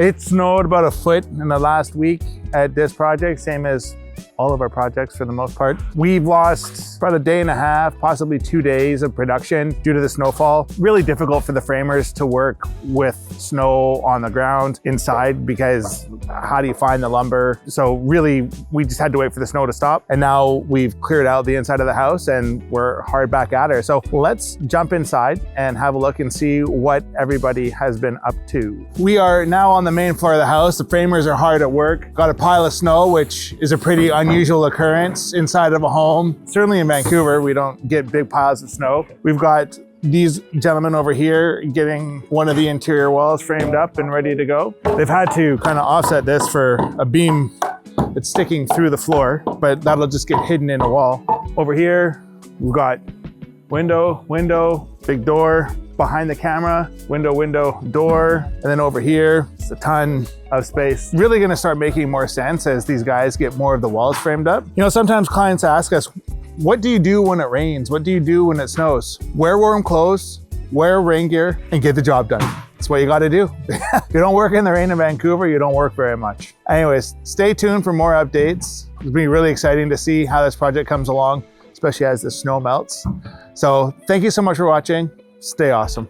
It snowed about a foot in the last week at this project, same as all of our projects for the most part. We've lost about a day and a half, possibly 2 days of production due to the snowfall. Really difficult for the framers to work with snow on the ground inside because how do you find the lumber? So really, we just had to wait for the snow to stop. And now we've cleared out the inside of the house and we're hard back at her. So let's jump inside and have a look and see what everybody has been up to. We are now on the main floor of the house. The framers are hard at work. Got a pile of snow, which is a pretty unusual occurrence inside of a home. Certainly in Vancouver, we don't get big piles of snow. We've got these gentlemen over here getting one of the interior walls framed up and ready to go. They've had to kind of offset this for a beam that's sticking through the floor, but that'll just get hidden in a wall. Over here, we've got window, big door. Behind the camera, window, door. And then over here, it's a ton of space. Really gonna start making more sense as these guys get more of the walls framed up. You know, sometimes clients ask us, what do you do when it rains? What do you do when it snows? Wear warm clothes, wear rain gear, and get the job done. That's what you gotta do. If you don't work in the rain in Vancouver, you don't work very much. Anyways, stay tuned for more updates. It'll be really exciting to see how this project comes along, especially as the snow melts. So thank you so much for watching. Stay awesome.